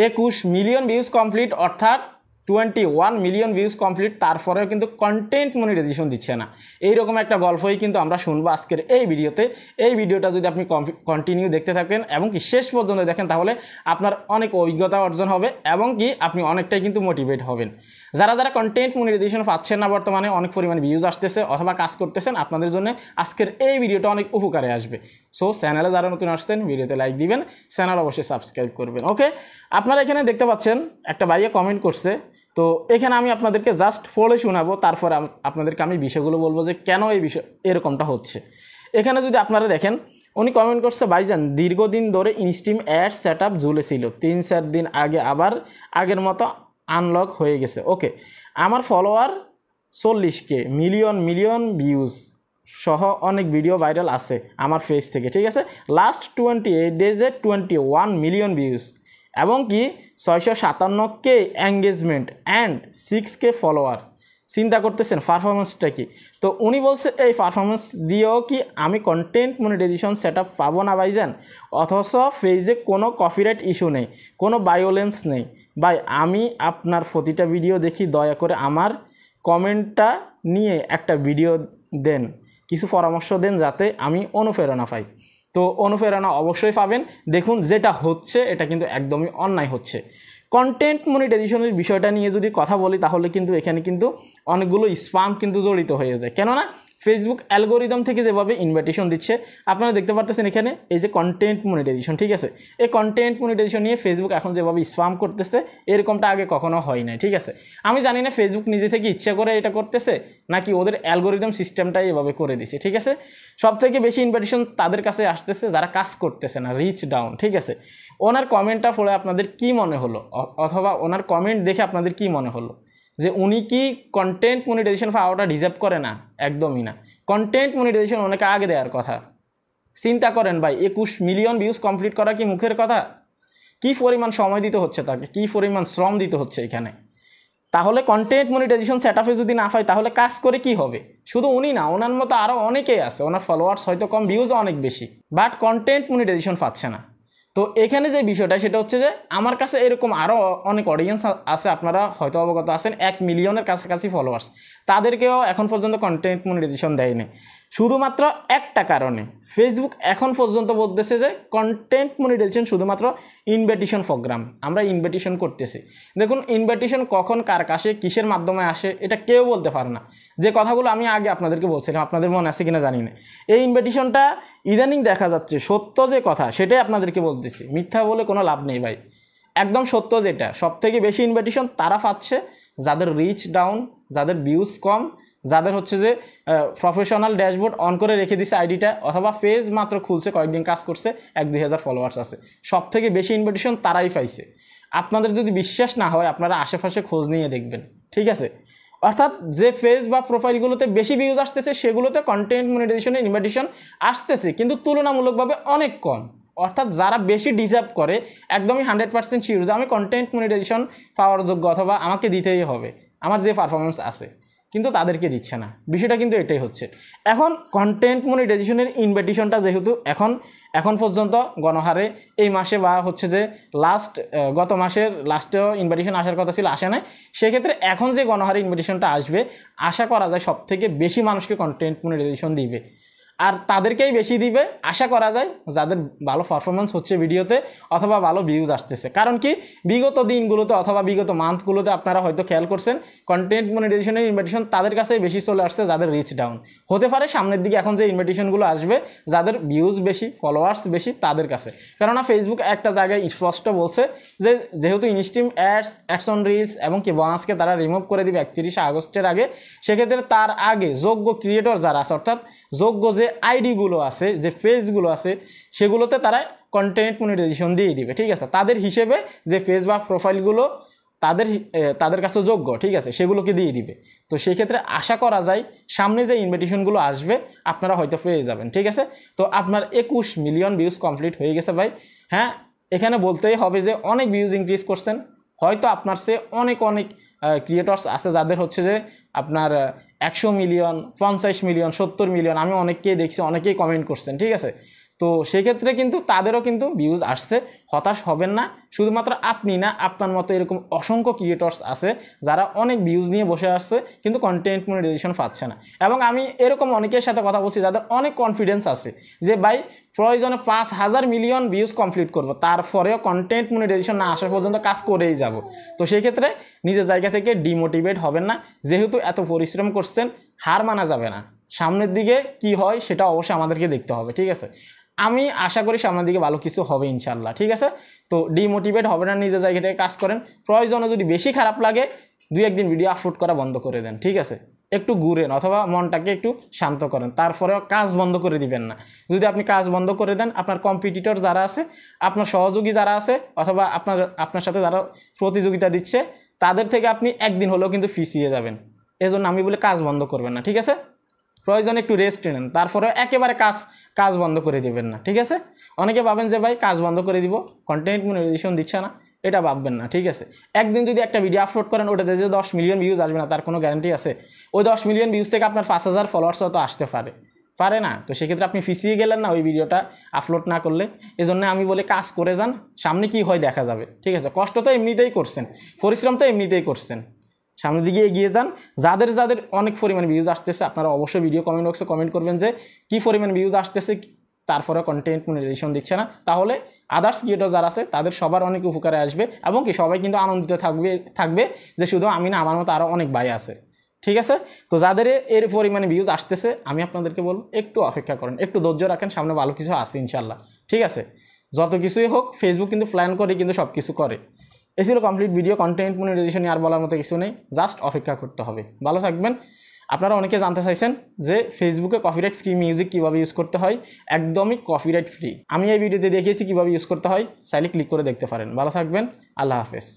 21 million views complete, অর্থাৎ 21 million views complete, তারপরেও কিন্তু কন্টেন্ট মনিটাইজেশন দিচ্ছে না। এইরকম একটা গল্পই কিন্তু আমরা শুনবো আজকের এই ভিডিওতে। এই ভিডিওটা যদি আপনি কন্টিনিউ দেখতে থাকেন এবং কি শেষ পর্যন্ত দেখেন, তাহলে আপনার অনেক অভিজ্ঞতা অর্জন হবে এবং কি আপনি অনেকটাই কিন্তু মোটিভেট হবেন। যারা যারা কন্টেন্ট মনিটাইজেশন পাচ্ছেন না, বর্তমানে অনেক পরিমাণে ভিউজ আসতেছে অথবা কাজ করতেছেন, আপনাদের জন্য আজকের এই ভিডিওটা অনেক উপকারে আসবে। সো চ্যানেলে যারা নতুন আসছেন ভিডিওতে লাইক দিবেন, চ্যানেল অবশ্যই সাবস্ক্রাইব করবেন। ওকে, আপনারা এখানে দেখতে পাচ্ছেন একটা ভাইয়া কমেন্ট করছে, তো এখানে আমি আপনাদেরকে জাস্ট পড়ে শোনাবো, তারপরে আপনাদেরকে আমি বিষয়গুলো বলবো যে কেন এই বিষয় এরকমটা হচ্ছে। এখানে যদি আপনারা দেখেন, উনি কমেন্ট করছে, ভাইজান দীর্ঘদিন ধরে ইনস্ট্রিম অ্যাড সেট আপ ঝুলেছিল, 3-4 দিন আগে আবার আগের মতো আনলক হয়ে গেছে। ওকে, আমার ফলোয়ার 40K, মিলিয়ন ভিউজ সহ অনেক ভিডিও ভাইরাল আছে আমার ফেস থেকে, ঠিক আছে। লাস্ট 28 ডেজে 21 মিলিয়ন ভিউজ এবং কি 657K engagement and 6K follower. চিন্তা করতেছেন পারফরমেন্সটা কি? তো উনি বলছে এই পারফরমেন্স দিয়েও কি আমি কন্টেন্ট মনিটাইজেশন সেট আপ পাবো না ভাইজান? অথচ ফেজে কোনো কপিরাইট ইস্যু নেই, কোনো ভায়োলেন্স নেই। ভাই আমি আপনার প্রতিটা ভিডিও দেখি, দয়া করে আমার কমেন্টটা নিয়ে একটা ভিডিও দেন, কিছু পরামর্শ দেন যাতে আমি অনুপ্রেরণা পাই। তো অনুপ্রেরণা অবশ্যই পাবেন। দেখুন যেটা হচ্ছে এটা কিন্তু একদমই অন্যায় হচ্ছে। কন্টেন্ট মনিটাইজেশনের বিষয়টা নিয়ে যদি কথা বলি, তাহলে কিন্তু এখানে কিন্তু অনেকগুলো স্প্যাম কিন্তু জড়িত হয়ে যায়। কেননা ফেসবুক অ্যালগোরিদম থেকে যেভাবে ইনভাইটেশন দিচ্ছে, আপনারা দেখতে পারতেছেন এখানে এই যে কন্টেন্ট মনিটাইজেশন, ঠিক আছে। এই কন্টেন্ট মনিটাইজেশন নিয়ে ফেসবুক এখন যেভাবে স্প্যাম করতেছে, এরকমটা আগে কখনো হয় নাই, ঠিক আছে। আমি জানি না ফেসবুক নিজে থেকে ইচ্ছা করে এটা করতেছে নাকি ওদের অ্যালগোরিদম সিস্টেমটাই এভাবে করে দিছে, ঠিক আছে। সব থেকে বেশি ইনভাইটেশন তাদের কাছে আসতেছে যারা কাজ করতেছে না, রিচ ডাউন, ঠিক আছে। ওনার কমেন্টটা পড়ে আপনাদের কি মনে হলো, অথবা ওনার কমেন্ট দেখে আপনাদের কি মনে হলো যে উনি কি কন্টেন্ট মনিটাইজেশন পাওয়াটা ডিজার্ভ করে না? একদমই না। কন্টেন্ট মনিটাইজেশন অনেক আগে দেওয়ার কথা। চিন্তা করেন ভাই, 21 মিলিয়ন ভিউজ কমপ্লিট করা কি মুখের কথা? কি পরিমাণ সময় দিতে হচ্ছে তাকে, কি পরিমাণ শ্রম দিতে হচ্ছে এখানে। তাহলে কন্টেন্ট মনিটাইজেশন সেট আপে যদি না পায়, তাহলে কাজ করে কি হবে? শুধু উনি না, ওনার মতো আরও অনেকেই আছে, ওনার ফলোয়ার্স হয়তো কম, ভিউজও অনেক বেশি, বাট কন্টেন্ট মনিটাইজেশন পাচ্ছে না। তো এখানে যে বিষয়টা সেটা হচ্ছে যে আমার কাছে এরকম আরও অনেক অডিয়েন্স আছে, আপনারা হয়তো অবগত আছেন, 1 মিলিয়নের কাছাকাছি ফলোয়ার্স, তাদেরকেও এখন পর্যন্ত কন্টেন্ট মনিটাইজেশন দেয়নি। শুধুমাত্র একটা কারণে ফেসবুক এখন পর্যন্ত বলতেছে যে কন্টেন্ট মনিটাইজেশন শুধুমাত্র ইনভাইটেশন প্রোগ্রাম, আমরা ইনভাইটেশন করতেছি। দেখুন ইনভাইটেশন কখন কার কাছে কিসের মাধ্যমে আসে এটা কেউ বলতে পারে না। যে কথাগুলো আমি আগে আপনাদেরকে বলছিলাম, আপনাদের মনে আছে কিনা জানি না, এই ইনভাইটেশনটা ইদানিং দেখা যাচ্ছে সত্য যে কথা সেটাই আপনাদেরকে বলতেছি, মিথ্যা বলে কোনো লাভ নেই ভাই, একদম সত্য যেটা। সব থেকে বেশি ইনভাইটেশন তারা পাচ্ছে যাদের রিচ ডাউন, যাদের ভিউজ কম, যাদের হচ্ছে যে প্রফেশনাল ড্যাশবোর্ড অন করে রেখে দিছে আইডিটা, অথবা পেজ মাত্র খুলছে, কয়েকদিন কাজ করছে, 1-2 হাজার ফলোয়ার্স আছে। সব থেকে বেশি ইনভাইটেশন তারাই পাইছে। আপনাদের যদি বিশ্বাস না হয়, আপনারা আশেপাশে খোঁজ নিয়ে দেখবেন, ঠিক আছে। অর্থাৎ যে পেজ বা প্রোফাইলগুলোতে বেশি ভিউজ আসতেছে, সেগুলোতে কন্টেন্ট মনিটাইজেশনের ইনভাইটেশন আসতেছে, কিন্তু তুলনামূলকভাবে অনেক কম। অর্থাৎ যারা বেশি ডিজার্ভ করে, একদমই 100% শিওর যে আমি কন্টেন্ট মনিটাইজেশন পাওয়ার যোগ্য, অথবা আমাকে দিতেই হবে, আমার যে পারফরমেন্স আছে, কিন্তু তাদেরকে দিচ্ছে না। বিষয়টা কিন্তু এটাই হচ্ছে। এখন কন্টেন্ট মনিটাইজেশনের ইনভাইটেশনটা যেহেতু এখন পর্যন্ত গণহারে এই মাসে বা হচ্ছে যে গত মাসের লাস্টেও ইনভাইটেশন আসার কথা ছিল, আসে নাই, সেক্ষেত্রে এখন যে গণহারে ইনভাইটেশনটা আসবে, আশা করা যায় সব থেকে বেশি মানুষকে কন্টেন্ট মনিটাইজেশন দিবে, আর তাদেরকেই বেশি দিবে আশা করা যায় যাদের ভালো পারফরমেন্স হচ্ছে ভিডিওতে, অথবা ভালো ভিউজ আসতেছে। কারণ কি বিগত দিনগুলোতে অথবা বিগত মান্থগুলোতে আপনারা হয়তো খেয়াল করছেন, কন্টেন্ট মনিটাইজেশনের ইনভাইটেশন তাদের কাছেই বেশি চলে আসছে যাদের রিচ ডাউন। হতে পারে সামনের দিকে এখন যে ইনভাইটেশনগুলো আসবে যাদের ভিউজ বেশি, ফলোয়ার্স বেশি, তাদের কাছে। কেননা ফেসবুক একটা জায়গায় স্পষ্ট বলছে যে যেহেতু ইনস্ট্রিম অ্যাডস অন রিলস এবং কি বোনাসকে তারা রিমুভ করে দিবে 31 আগস্টের আগে, সেক্ষেত্রে তার আগে যোগ্য ক্রিয়েটর যারা আছে, অর্থাৎ যোগ্য যে আইডিগুলো আছে, যে পেজগুলো আছে, সেগুলোতে তারা কন্টেন্ট মনিটাইজেশন দিয়ে দিবে, ঠিক আছে। তাদের হিসেবে যে পেজ বা প্রোফাইলগুলো তাদের কাছে যোগ্য, ঠিক আছে, সেগুলোকে দিয়ে দিবে। তো সেক্ষেত্রে আশা করা যায় সামনে যে ইনভাইটেশনগুলো আসবে আপনারা হয়তো পেয়ে যাবেন, ঠিক আছে। তো আপনার 21 মিলিয়ন ভিউজ কমপ্লিট হয়ে গেছে ভাই। হ্যাঁ, এখানে বলতেই হবে যে অনেক ভিউজ ইনক্রিজ করছেন। হয়তো আপনার সে অনেক ক্রিয়েটর্স আছে যাদের হচ্ছে যে আপনার 100 মিলিয়ন, 50 মিলিয়ন, 70 মিলিয়ন, আমি অনেককেই দেখছি, অনেকেই কমেন্ট করছেন, ঠিক আছে। তো সেক্ষেত্রে কিন্তু তাদেরও কিন্তু ভিউজ আসছে, হতাশ হবেন না। শুধুমাত্র আপনি না, আপনার মতো এরকম অসংখ্য ক্রিয়েটর্স আছে যারা অনেক ভিউজ নিয়ে বসে আসছে কিন্তু কন্টেন্ট মনিটাইজেশন পাচ্ছে না। এবং আমি এরকম অনেকের সাথে কথা বলছি যাদের অনেক কনফিডেন্স আছে যে ভাই প্রয়োজনে 5,000 মিলিয়ন ভিউজ কমপ্লিট করব, তারপরেও কন্টেন্ট মনিটাইজেশন না আসা পর্যন্ত কাজ করেই যাব। তো সেই ক্ষেত্রে নিজের জায়গা থেকে ডিমোটিভেট হবেন না। যেহেতু এত পরিশ্রম করছেন, হার মানা যাবে না। সামনের দিকে কি হয় সেটা অবশ্যই আমাদেরকে দেখতে হবে, ঠিক আছে। আমি আশা করি সামনের দিকে ভালো কিছু হবে ইনশাল্লাহ, ঠিক আছে। তো ডিমোটিভেট হবে না, নিজের জায়গা থেকে কাজ করেন। প্রয়োজনে যদি বেশি খারাপ লাগে 2-1 দিন ভিডিও আপলোড করা বন্ধ করে দেন, ঠিক আছে। একটু ঘুরেন অথবা মনটাকে একটু শান্ত করেন, তারপরেও কাজ বন্ধ করে দিবেন না। যদি আপনি কাজ বন্ধ করে দেন, আপনার কম্পিটিটর যারা আছে, আপনার সহযোগী যারা আছে, অথবা আপনার সাথে যারা প্রতিযোগিতা দিচ্ছে, তাদের থেকে আপনি একদিন হলেও কিন্তু পিছিয়ে যাবেন। এজন্য আমি বলি কাজ বন্ধ করবেন না, ঠিক আছে। প্রয়োজনে একটু রেস্ট নেন, তারপরে একেবারে কাজ বন্ধ করে দিবেন না, ঠিক আছে। অনেকে ভাবেন যে ভাই কাজ বন্ধ করে দিব, কন্টেন্ট মনিটাইজেশন দিচ্ছে না, এটা ভাববেন না, ঠিক আছে। একদিন যদি একটা ভিডিও আপলোড করেন, ওটাতে যে 10 মিলিয়ন ভিউজ আসবে না তার কোনো গ্যারান্টি আছে? ওই 10 মিলিয়ন ভিউজ থেকে আপনার 5,000 ফলোয়ার্সও তো আসতে পারে না। তো সেক্ষেত্রে আপনি পিছিয়ে গেলেন না ওই ভিডিওটা আপলোড না করলে। এজন্য আমি বলি কাজ করে যান, সামনে কি হয় দেখা যাবে, ঠিক আছে। কষ্ট তো এমনিতেই করছেন, পরিশ্রম তো এমনিতেই করছেন, সামনের দিকে এগিয়ে যান। যাদের অনেক পরিমাণ ভিউজ আসতেছে, আপনারা অবশ্যই ভিডিও কমেন্ট বক্সে কমেন্ট করবেন যে কী পরিমাণ ভিউজ আসতেছে, তারপরে কন্টেন্ট মনিটাইজেশন দিচ্ছে না। তাহলে আদার্স ক্রিয়েটর যারা আছে তাদের সবার অনেক উপকারে আসবে, এবং কি সবাই কিন্তু আনন্দিত থাকবে যে শুধু আমি না, আমার মতো আরও অনেক ভাই আছে, ঠিক আছে। তো যাদের এর পরিমাণে ভিউজ আসতেছে, আমি আপনাদেরকে বলবো একটু অপেক্ষা করেন, একটু ধৈর্য রাখেন, সামনে ভালো কিছু আসে ইনশাল্লাহ, ঠিক আছে। যত কিছুই হোক, ফেসবুক কিন্তু প্ল্যান করে কিন্তু সব কিছু করে। এই ছিল কমপ্লিট ভিডিও। কন্টেন্ট মনিটাইজেশন আর বলার মতো কিছু নেই, জাস্ট অপেক্ষা করতে হবে। ভালো থাকবেন। আপনারা অনেকে জানতে চাইছেন যে ফেসবুকে কপিরাইট ফ্রি মিউজিক কীভাবে ইউজ করতে হয়। একদমই কপিরাইট ফ্রি। আমি এই ভিডিওতে দেখিয়েছি কীভাবে ইউজ করতে হয়, চাইলে ক্লিক করে দেখতে পারেন। ভালো থাকবেন, আল্লাহ হাফেজ।